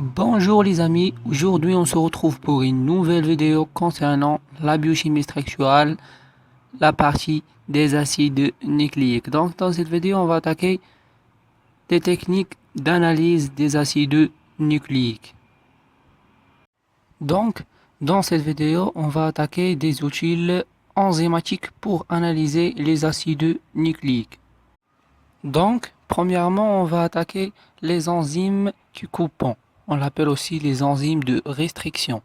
Bonjour les amis, aujourd'hui on se retrouve pour une nouvelle vidéo concernant la biochimie structurale, la partie des acides nucléiques. Donc dans cette vidéo on va attaquer des techniques d'analyse des acides nucléiques. Donc dans cette vidéo on va attaquer des outils enzymatiques pour analyser les acides nucléiques. Donc premièrement on va attaquer les enzymes du coupant. On l'appelle aussi les enzymes de restriction.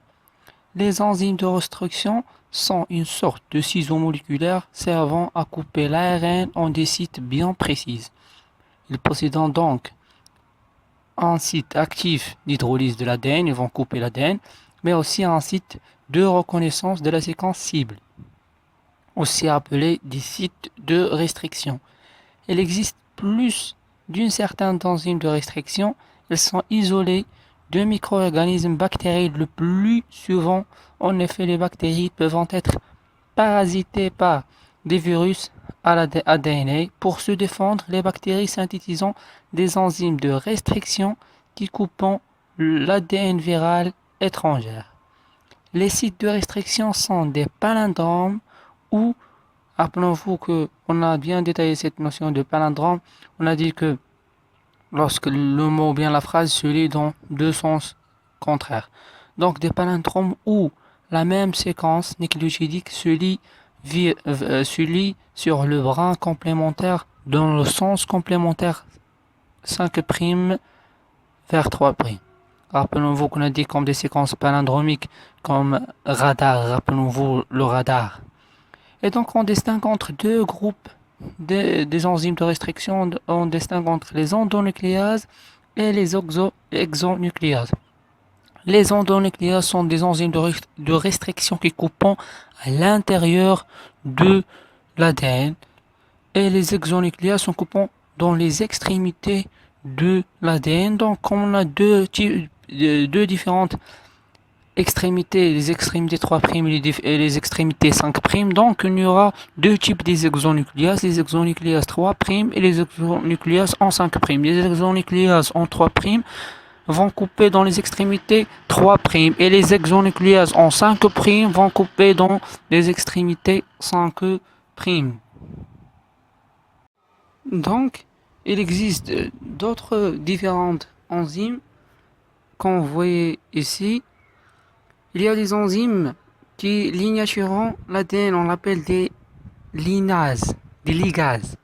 Les enzymes de restriction sont une sorte de ciseaux moléculaires servant à couper l'ARN en des sites bien précis. Ils possèdent donc un site actif d'hydrolyse de l'ADN, ils vont couper l'ADN, mais aussi un site de reconnaissance de la séquence cible, aussi appelé des sites de restriction. Il existe plus d'une certaine enzyme de restriction, elles sont isolées de micro-organismes bactériens le plus souvent. En effet, les bactéries peuvent être parasitées par des virus à l'ADN. Pour se défendre, les bactéries synthétisent des enzymes de restriction qui coupent l'ADN viral étranger. Les sites de restriction sont des palindromes ou, rappelons-vous qu'on a bien détaillé cette notion de palindrome, on a dit que lorsque le mot ou bien la phrase se lit dans deux sens contraires. Donc des palindromes où la même séquence nucléotidique se lit sur le brin complémentaire dans le sens complémentaire 5' vers 3'. Rappelons-vous qu'on a dit comme des séquences palindromiques comme radar, rappelons-vous le radar. Et donc on distingue entre deux groupes des enzymes de restriction, on distingue entre les endonucléases et les exonucléases. Les endonucléases sont des enzymes de restriction qui coupent à l'intérieur de l'ADN et les exonucléases sont coupants dans les extrémités de l'ADN. Donc on a deux différentes extrémités, les extrémités 3' et les extrémités 5'. Donc il y aura deux types des exonucléases, les exonucléases 3' et les exonucléases en 5'. Les exonucléases en 3' vont couper dans les extrémités 3' et les exonucléases en 5' vont couper dans les extrémités 5'. Donc il existe d'autres différentes enzymes qu'on voit ici. Il y a des enzymes qui lignaturent l'ADN, on l'appelle des linases, des ligases.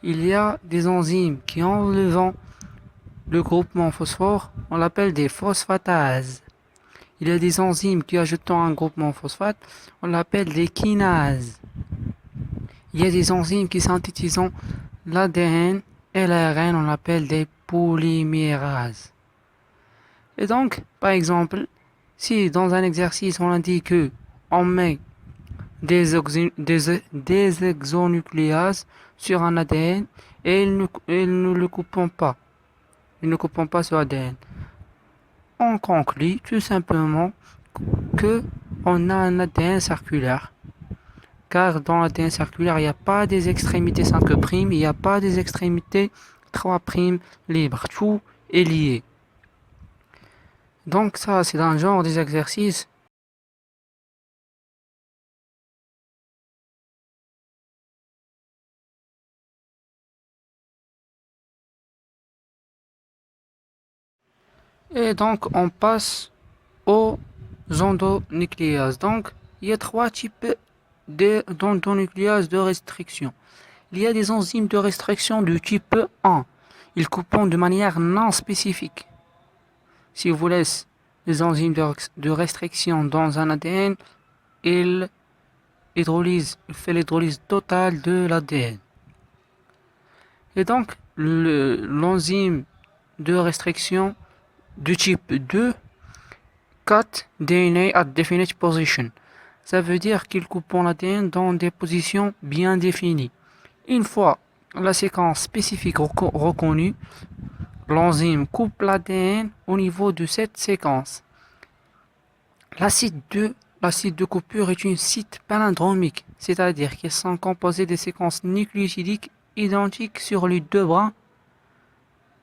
Il y a des enzymes qui enlèvent le groupement phosphore, on l'appelle des phosphatases. Il y a des enzymes qui ajoutent un groupement phosphate, on l'appelle des kinases. Il y a des enzymes qui synthétisent l'ADN et l'ARN, on l'appelle des polymérases. Et donc, par exemple, si dans un exercice on indique que on met des exonucléases sur un ADN et ils ne le coupent pas, sur ADN, on conclut tout simplement que on a un ADN circulaire. Car dans l'ADN circulaire, il n'y a pas des extrémités 5', il n'y a pas des extrémités 3' libres. Tout est lié. Donc ça, c'est un genre des exercices. Et donc, on passe aux endonucléases. Donc, il y a trois types d'endonucléases de restriction. Il y a des enzymes de restriction du type 1. Ils coupent de manière non spécifique. Si vous laissez les enzymes de restriction dans un ADN, il fait l'hydrolyse totale de l'ADN. Et donc, l'enzyme de restriction du type 2 cut DNA at definite position. Ça veut dire qu'il coupe l'ADN dans des positions bien définies. Une fois la séquence spécifique reconnue, l'enzyme coupe l'ADN au niveau de cette séquence. L'acide de coupure est un site palindromique, c'est-à-dire qu'ils sont composés de séquences nucléotidiques identiques sur les deux brins,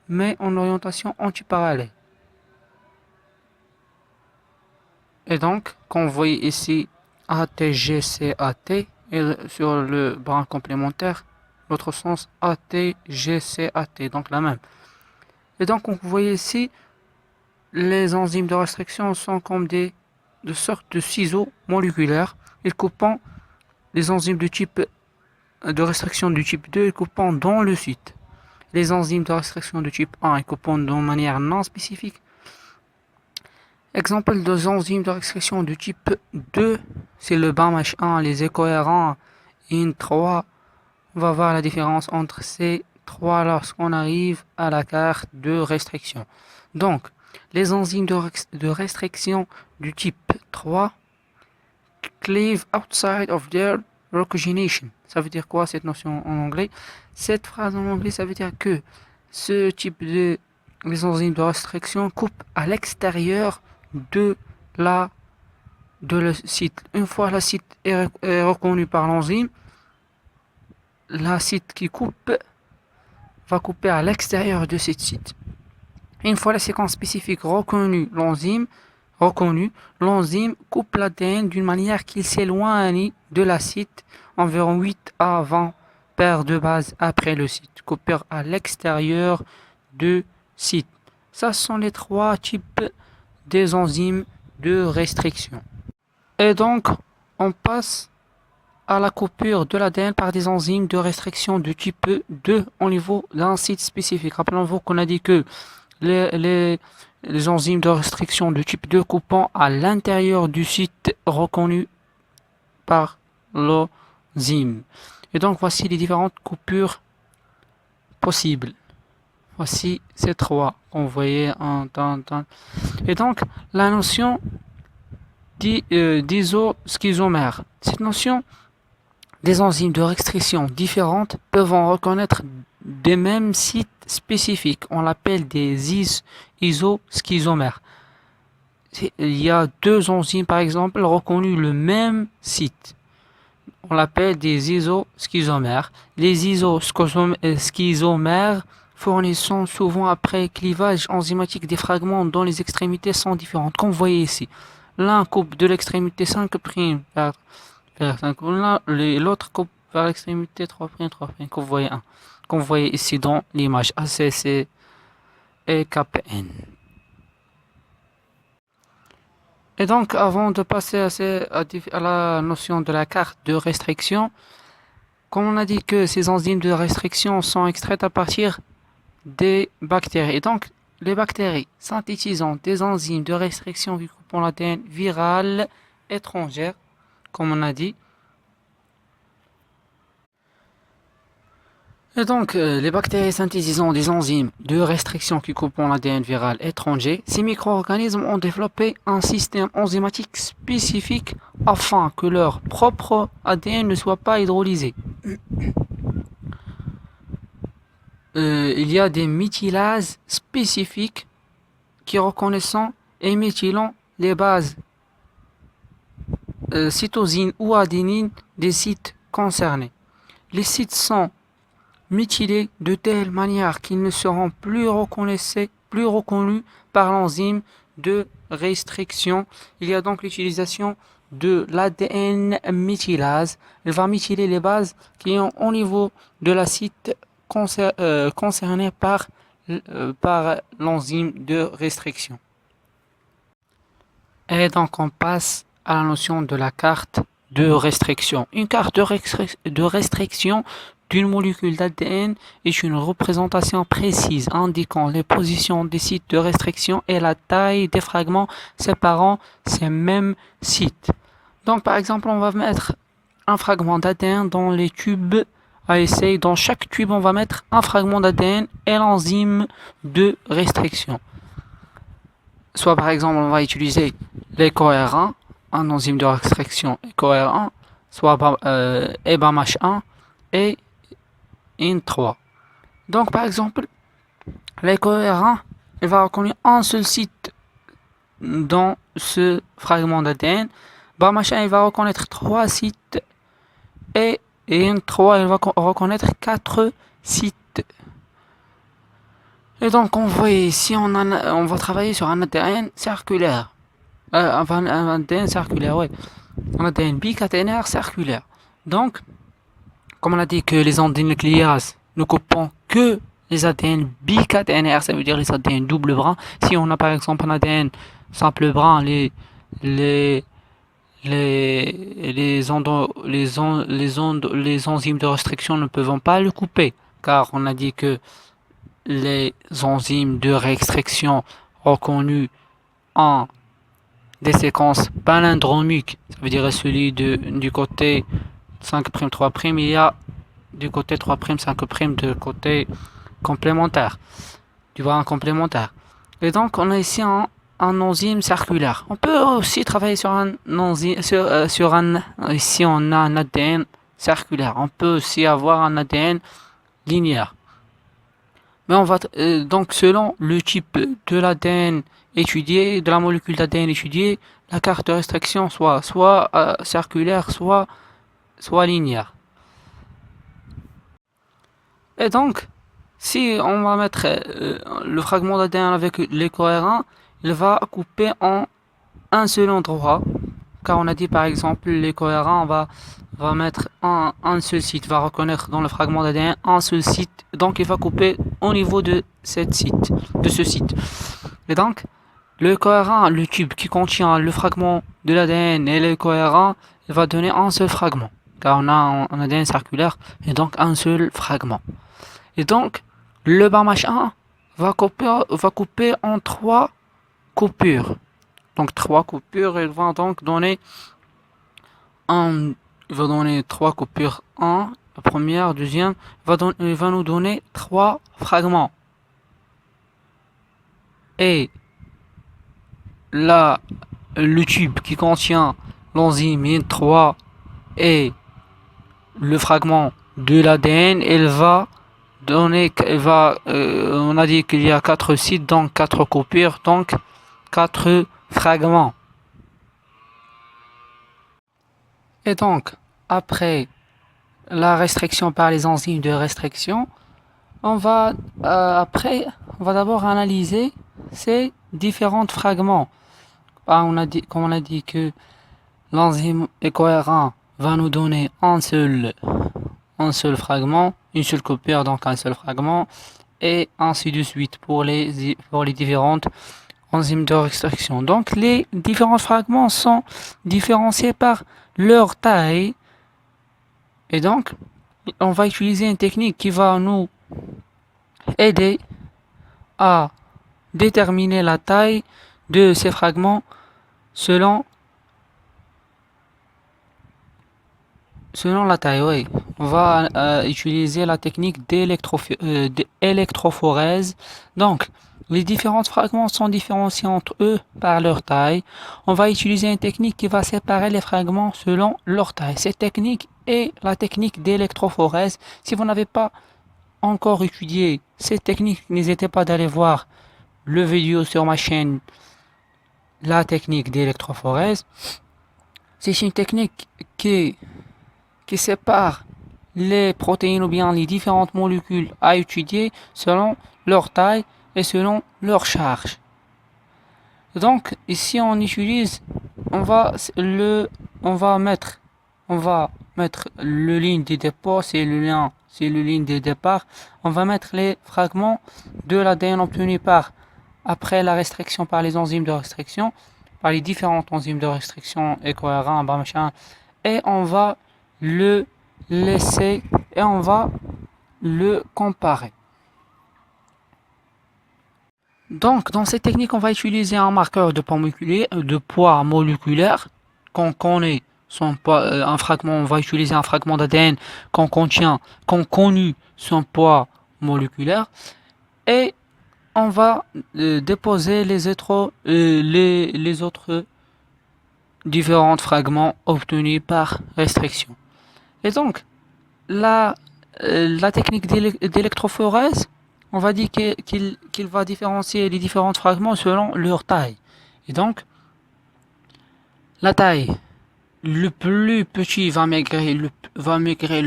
mais en orientation antiparallèle. Et donc, quand vous voyez ici ATGCAT, et sur le bras complémentaire, l'autre sens ATGCAT, donc la même. Et donc, vous voyez ici, les enzymes de restriction sont comme de sortes de ciseaux moléculaires, ils coupant les enzymes de restriction du type 2 et coupant dans le site. Les enzymes de restriction de type 1 et coupant de manière non spécifique. Exemple des enzymes de restriction du type 2, c'est le BAMH1, les écoérants IN3. On va voir la différence entre ces trois lorsqu'on arrive à la carte de restriction. Donc, les enzymes de restriction du type 3 cleave outside of their recogenation. Ça veut dire quoi cette notion en anglais? Cette phrase en anglais, ça veut dire que ce type les enzymes de restriction coupent à l'extérieur de le site. Une fois le site est reconnu par l'enzyme, la site qui coupe va couper à l'extérieur de ce site. Une fois la séquence spécifique reconnue, l'enzyme coupe l'ADN d'une manière qu'il s'éloigne de la site environ 8 à 20 paires de bases après le site, coupé à l'extérieur du site. Ça sont les trois types des enzymes de restriction. Et donc, on passe à la coupure de l'ADN par des enzymes de restriction de type 2 au niveau d'un site spécifique. Rappelons-vous qu'on a dit que les enzymes de restriction de type 2 coupant à l'intérieur du site reconnu par l'enzyme. Et donc, voici les différentes coupures possibles. Voici ces trois qu'on voyait en temps. Et donc, la notion d'isoschizomère. Cette notion des enzymes de restriction différentes peuvent en reconnaître des mêmes sites spécifiques. On l'appelle des isoschizomères. Il y a deux enzymes, par exemple, reconnues le même site. On l'appelle des isoschizomères. Les isoschizomères fournissant souvent après clivage enzymatique des fragments dont les extrémités sont différentes. Comme vous voyez ici, l'un coupe de l'extrémité 5' vers 5, l'autre coupe vers l'extrémité 3', comme vous voyez ici dans l'image ACC et KPN. Et donc, avant de passer à la notion de la carte de restriction, comme on a dit que ces enzymes de restriction sont extraites à partir des bactéries. Et donc, les bactéries synthétisant des enzymes de restriction qui coupent l'ADN viral étrangère, comme on a dit. Et donc, les bactéries synthétisant des enzymes de restriction qui coupent l'ADN viral étranger, ces micro-organismes ont développé un système enzymatique spécifique afin que leur propre ADN ne soit pas hydrolysé. Il y a des méthylases spécifiques qui reconnaissent et méthylant les bases cytosine ou adénine des sites concernés. Les sites sont méthylés de telle manière qu'ils ne seront plus reconnus par l'enzyme de restriction. Il y a donc l'utilisation de l'ADN méthylase. Elle va méthyler les bases qui sont au niveau de la site concerné par l'enzyme de restriction. Et donc on passe à la notion de la carte de restriction. Une carte de restriction d'une molécule d'ADN est une représentation précise indiquant les positions des sites de restriction et la taille des fragments séparant ces mêmes sites. Donc par exemple, on va mettre un fragment d'ADN dans les tubes à essai. Dans chaque tube, on va mettre un fragment d'ADN et l'enzyme de restriction. Soit par exemple, on va utiliser l'écoérant, un enzyme de restriction écoérant, soit BAMH1 et IN3. Donc par exemple, l'écoérant, il va reconnaître un seul site dans ce fragment d'ADN. BAMH1, il va reconnaître 3 sites et IN3, il va reconnaître 4 sites. Et donc on voit ici, on va travailler sur un ADN circulaire. un ADN circulaire, ouais. Un ADN bicaténaire circulaire. Donc, comme on a dit que les endonucléases ne coupent que les ADN bicaténaires, ça veut dire les ADN double brin. Si on a par exemple un ADN simple brin, les, les enzymes de restriction ne peuvent pas le couper, car on a dit que les enzymes de restriction reconnues en des séquences palindromiques, ça veut dire celui du côté 5', 3', il y a du côté 3', 5' de côté complémentaire, du bras complémentaire. Et donc on a ici un enzyme circulaire. On peut aussi travailler sur un enzyme, ici on a un ADN circulaire. On peut aussi avoir un ADN linéaire. Mais on va donc selon le type de l'ADN étudié, de la molécule d'ADN étudiée, la carte de restriction soit circulaire, soit linéaire. Et donc, si on va mettre le fragment d'ADN avec les cohérents, il va couper en un seul endroit. Car on a dit par exemple les cohérents, va mettre un seul site, va reconnaître dans le fragment d'ADN un seul site. Donc il va couper au niveau de ce site. Et donc, le cohérent, le tube qui contient le fragment de l'ADN et le cohérent, il va donner un seul fragment. Car on a un ADN circulaire et donc un seul fragment. Et donc, le bar machin va couper en 3 coupures. Donc 3 coupures, il va donc donner il va donner 3 coupures. La première, deuxième, il va nous donner 3 fragments. Et là, le tube qui contient l'enzyme IN3 et le fragment de l'ADN, on a dit qu'il y a 4 sites, donc 4 coupures, donc 4 fragments. Et donc, après la restriction par les enzymes de restriction, on va d'abord analyser ces différents fragments. Comme on a dit que l'enzyme est cohérent, va nous donner un seul fragment, une seule coupure, donc un seul fragment, et ainsi de suite pour les différentes enzymes de restriction. Donc les différents fragments sont différenciés par leur taille, et donc on va utiliser une technique qui va nous aider à déterminer la taille de ces fragments selon la taille, oui. On va utiliser la technique d'électrophorèse. Donc, les différents fragments sont différenciés entre eux par leur taille. On va utiliser une technique qui va séparer les fragments selon leur taille. Cette technique est la technique d'électrophorèse. Si vous n'avez pas encore étudié cette technique, n'hésitez pas d'aller voir le vidéo sur ma chaîne, la technique d'électrophorèse. C'est une technique qui sépare les protéines ou bien les différentes molécules à étudier selon leur taille et selon leur charge. Donc ici on va mettre le ligne de dépôt, c'est le ligne de départ. On va mettre les fragments de l'ADN obtenus après la restriction par les enzymes de restriction, par les différentes enzymes de restriction et cohérents, et on va le laisser et on va le comparer. Donc, dans cette technique, on va utiliser un marqueur de poids moléculaire qu'on connaît son poids, on va utiliser un fragment d'ADN qu'on connaît son poids moléculaire, et on va déposer les autres différents fragments obtenus par restriction. Et donc, la technique d'électrophorèse, on va dire qu'il va différencier les différents fragments selon leur taille. Et donc, la taille, le plus petit va migrer le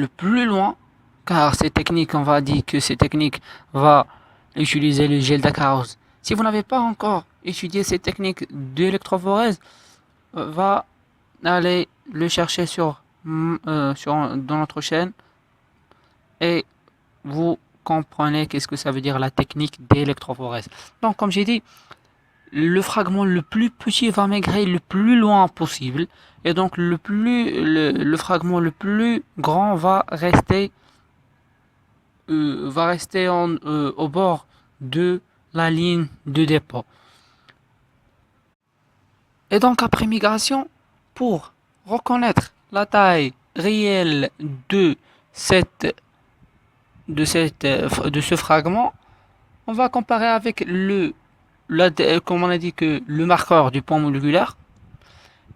plus loin, car cette technique, on va dire que cette technique va utiliser le gel d'acarose. Si vous n'avez pas encore étudier ces techniques d'électrophorèse va aller le chercher dans notre chaîne et vous comprenez qu'est-ce que ça veut dire la technique d'électrophorèse. Donc, comme j'ai dit, le fragment le plus petit va migrer le plus loin possible et donc le fragment le plus grand va rester au bord de la ligne de dépôt. Et donc après migration, pour reconnaître la taille réelle de cette de ce fragment, on va comparer avec comme on a dit que le marqueur du point moléculaire,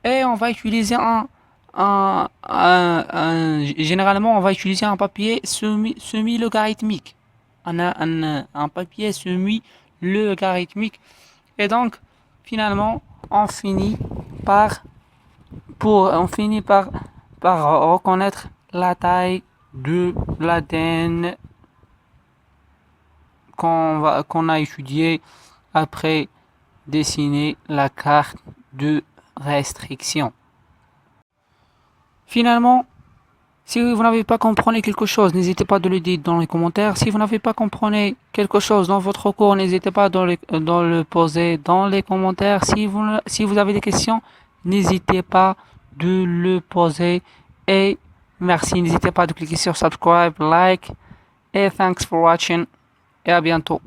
et on va utiliser généralement on va utiliser un papier semi-logarithmique, un papier semi-logarithmique, et donc finalement on finit par reconnaître la taille de l'ADN qu'on a étudié après dessiner la carte de restriction. Finalement, si vous n'avez pas compris quelque chose, n'hésitez pas à le dire dans les commentaires. Si vous n'avez pas compris quelque chose dans votre cours, n'hésitez pas à le poser dans les commentaires. Si vous avez des questions, n'hésitez pas de le poser. Et merci, n'hésitez pas de cliquer sur subscribe, like, et thanks for watching. Et à bientôt.